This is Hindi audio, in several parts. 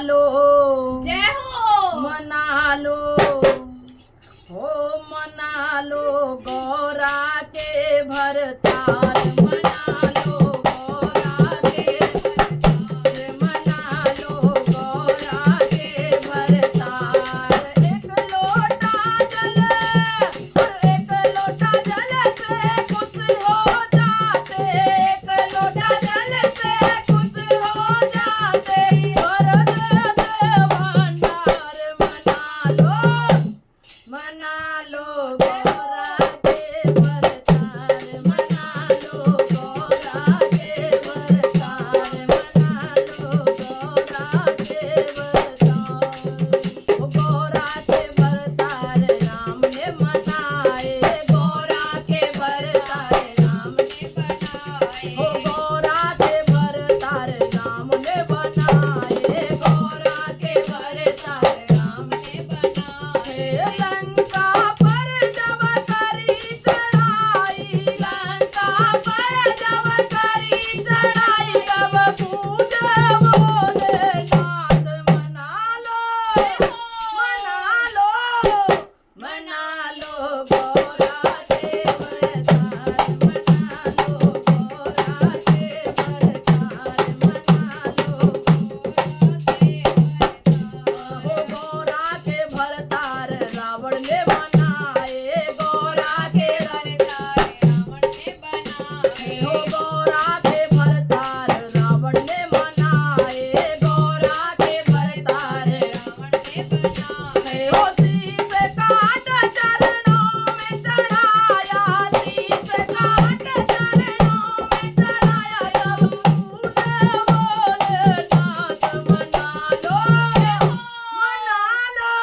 लो, जय हो। मना लो, हो मना लो गौरा के भरतार, मना लो गौरा के भरतार, मना लो गौरा के भरतार। एक लोटा जल और एक लोटा जल से खुश हो जाते, एक लोटा जल से खुश हो जाते, भर देते भंडार। मना लो गौरा के भरतार, मना लो गौरा के भरतार, मना लो गौरा के भरतार। ओ गौरा के भरतार राम ने मनाए, गौरा के भरतार राम ने बनाए, ओ गौरा के भरतार राम ने बनाए, गौरा के भरतार राम ने बनाए। लंका पर जब करी चढ़ाई, लंका पर जब करी चढ़ाई, तब पूजे भोलेनाथ। मना लो, मना लो, मना लो गौरा के भरतार, मना लो गौरा के भरतार, मना लो गौरा के भरतार। रावण ने बनाए, गौरा के भरतार रावण ने बनाए, हो गौरा के भरतार रावण ने बनाए, गौरा के भरतार रावण ने बनाए। हो शीश काट चरणों में चढ़ाया, शीश काट चरणों में चढ़ाया, तब पूजे भोलेनाथ। मना लो, मना लो,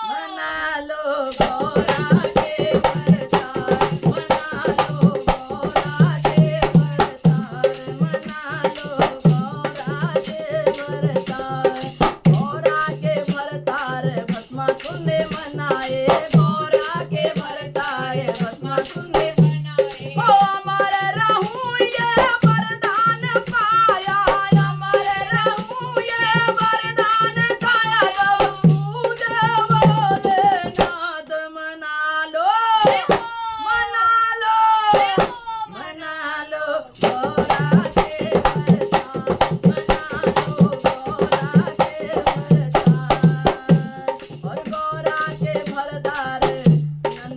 मना लो गौरा के भरतार, मना लो गौरा के भरतार, मना लो गौरा के भरतार। गौरा के भरतार भस्मासुर ने मनाए, गौरा के भरतार भस्मासुर ने मनाए। ओ अमर रहूं ये वरदान पाया, अमर रहूं ये वरदान पाया, तब पूजे भोलेनाथ। मना लो, मना लो, मना लो गौरा के भरतार, मना लो गौरा के भरतार। और गौरा के भरतार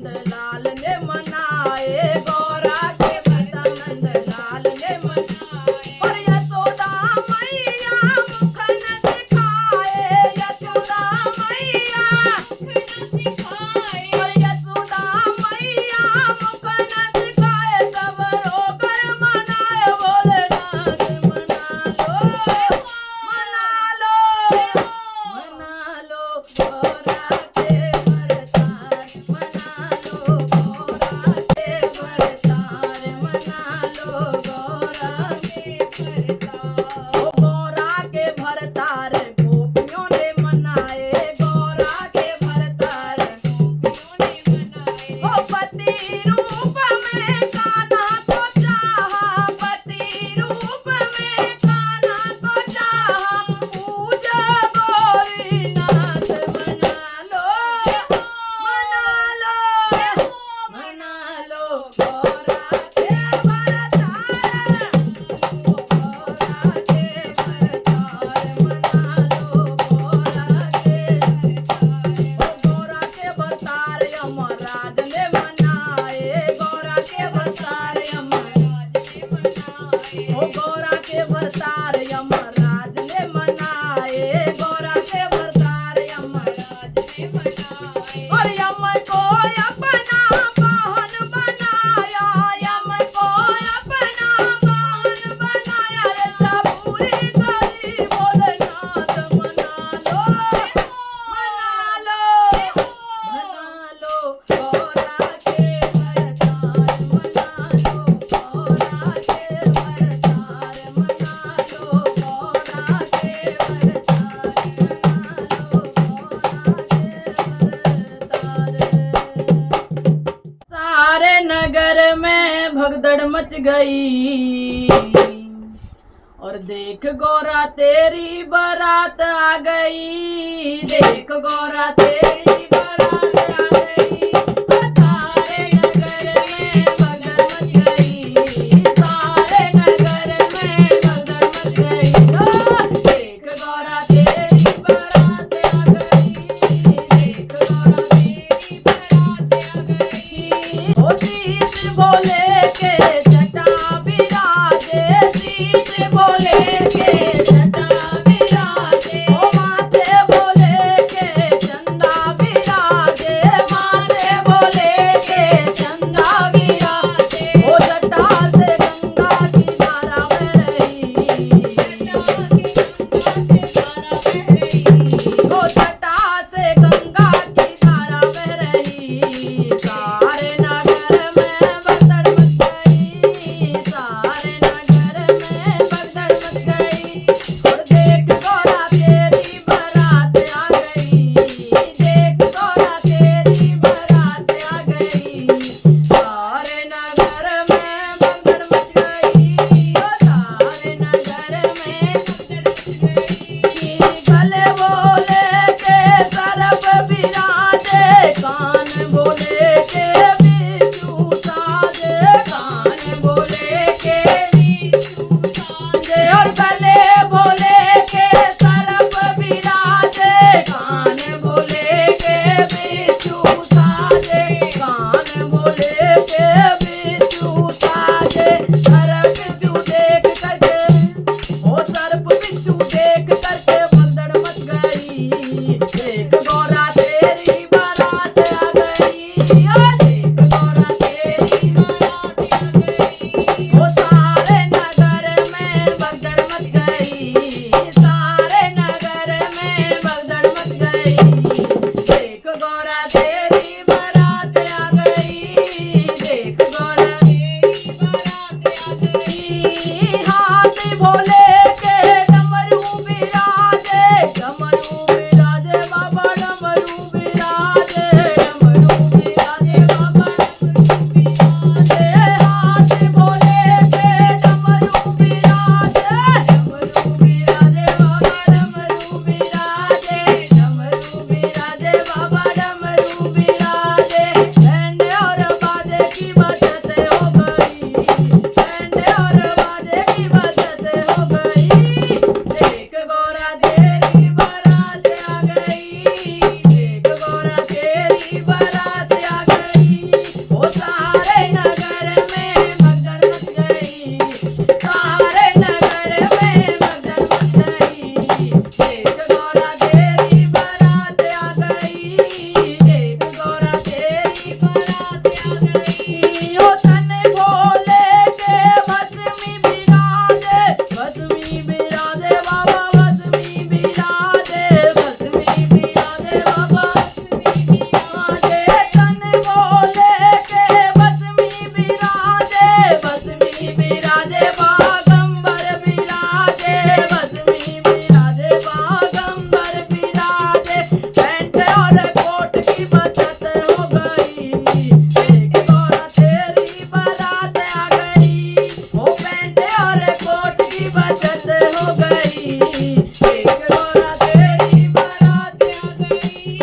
नंदलाल ने मनाए, गौरा के भरतार नंदलाल ने मनाए। और यशोदा मैया मुख न दिखाए, यशोदा मैया मुख न दिखाए, और यशोदा मैया मुख न दिखाए, सब रोकर मनाए भोलेनाथ। मना लो, मना लो गौरा के भरतार, मना लो गौरा के भरतार, मना लो गौरा के भरतार। ओ गौरा के भरतार गोपियों ने मनाए, गौरा के भरतार गोपियों ने मनाए। ओ पति रूप में कान्हा को चाहा, पति रूप में कान्हा को चाहा, पूजे गौरीनाथ। मना लो, मना लो, मना लो गौरा के भरतार, गौरा के भरतार, मना लो गौरा के भरतार। ओ गौरा के भरतार यमराज ने मनाए, गौरा के भरतार यमराज ने मनाए, ओ गौरा के भरतार यमराज ने मनाए, गौरा के भरतार यमराज ने मनाए। और यम को अपना वाहन बनाया, यम को अपना वाहन बनाया, रक्षा पूरी करी भोलेनाथ। मना लो, मना लो, मना लो गौरा के भरतार, मना लो गौरा के भरतार, मना लो गौरा के भरतार, मना लो गौरा नगर में भगदड़ मच गई और देख गौरा तेरी बारात आ गई, देख गौरा तेरी बारात आ गई, और सारे नगर में भगदड़ मच गई, सारे नगर में भगदड़ मच गई। देख गौरा तेरी बारात आ गई, देख गौरा तेरी बारात आ गई। ओ शीश बोले के जटा बिराजे, शीश बोले के जटा बिराजे, ओ माथे बोले के चंदा बिराजे, माथे बोले के चंदा बिराजे। ओ जटा से गंगा की धारा बह रही, जटा से गंगा की धारा बह रही, ओ जटा से गंगा की धारा बह रही। सारे नगर में भगदड़ मच गई, सारे नगर में भगदड़ मच गई। और देख गौरा तेरी बारात आ गई, देख गौरा तेरी बारात आ गई, सारे नगर में भगदड़ मच गई, ओ सारे नगर में भगदड़ मच गई। गले बोले के सरप बिराजे, कान बोले के बिच्छू साजे, कान बोले के बिच्छू साजे, और गले बोले के सरप बिराजे, कान बोले के बिच्छू साजे, कान बोले के बिच्छू साजे। सरप बिच्छू देख करके, ओ सरप बिच्छू देख करके भगदड़ मच गई। देख गौरा तेरी बारात आ गई, देख गौरा तेरी बारात आ गई, ओ सारे नगर में भगदड़ मच गई, सारे नगर में भगदड़ मच गई। देख गौरा तेरी बारात आ गई, देख गौरा तेरी बारात आ गई। हाथ भोले के डमरू बिराजे, डमरू बिराजे बाबा, डमरू बिराजे, डमरू बिराजे बाबा, डमरू बिराजे। हाथ भोले के डमरू बिराजे, डमरू बिराजे बाबा, डमरू बिराजे, डमरू बिराजे बाबा, डमरू बिराजे। बैंड और बाजे की बचत हो गई, बैंड और बाजे की बचत हो गई। देख गौरा तेरी बारात आ गई, देख गौरा तेरी बारात आ गई, ओ सारे नगर में भगदड़ मच गई, सारे नगर में भगदड़ मच गई। देख गौरा तेरी बारात आ गई, देख गौरा तेरी बारात आ गई। ओ तन भोले के भस्मी बिराजे, भस्मी बिराजे बाबा, भस्मी बिराजे, भस्मी बिराजे बाबा, भस्मी बिराजे। तन भोले के भस्मी बिराजे, भस्मी बिराजे बागंबर बिराजे, भस्मी बिराजे बागंबर बिराजे। पैंट और कोट की बचत हो गई, देख गौरा तेरी बारात आ गई, ओ पैंट और कोट की बचत हो गई। देख गौरा तेरी बारात आ गई,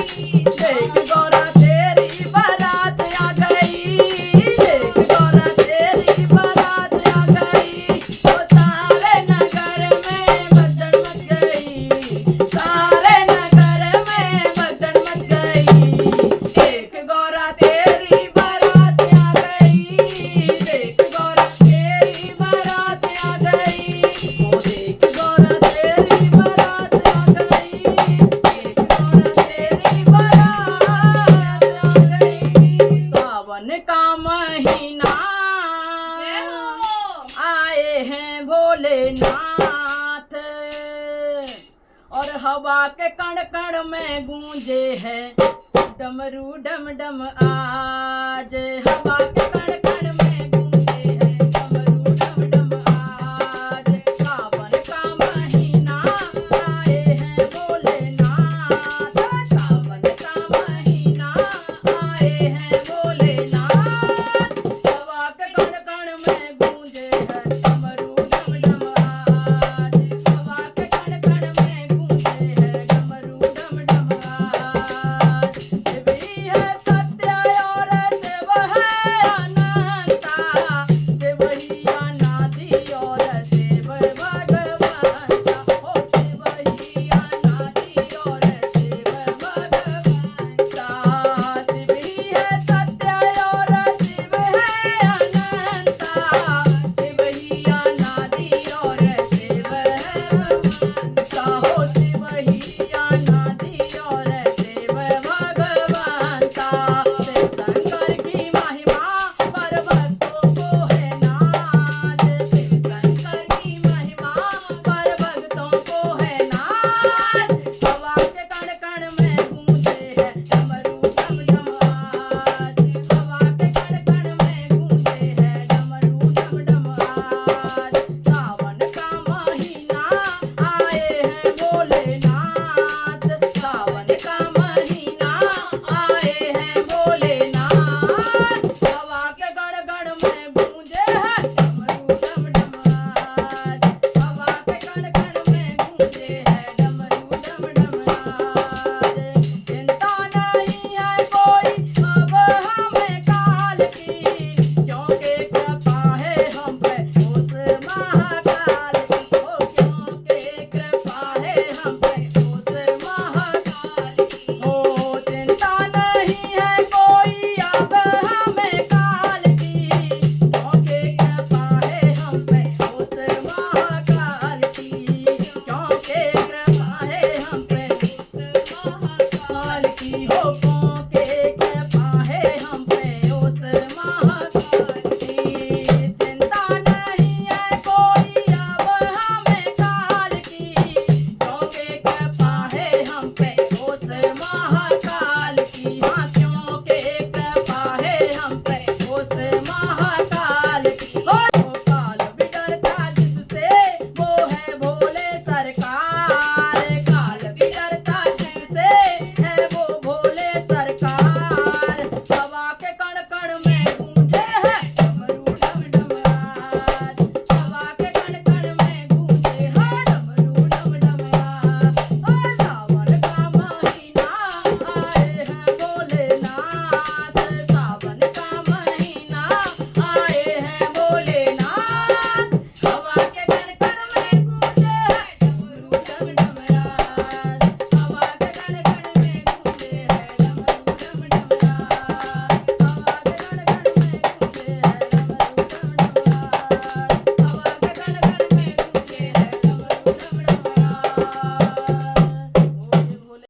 देख गौरा तेरी बारात आ गई, देख गौरा तेरी बारात आ गई, ओ सारे नगर में भगदड़ मच गई, सारे नगर में भगदड़ मच गई। देख गौरा तेरी बारात आ गई, देख गौरा तेरी बारात आ गई, ओ देख गौरा तेरी बारात आ गई, देख गौरा तेरी बारात आ गई। सावन का महीना जय हो। आए हैं भोलेनाथ, और हवा के कण कण में गूंजे है डमरू डम डम आज, हवा के कण कण में गूंजे है डमरू डम डम आज। सावन का महीना आए हैं भोलेनाथ, सावन का महीना आए हैं भोलेनाथ, हवा के कण कण में गूंजे है डमरू डम डम आज। हम पर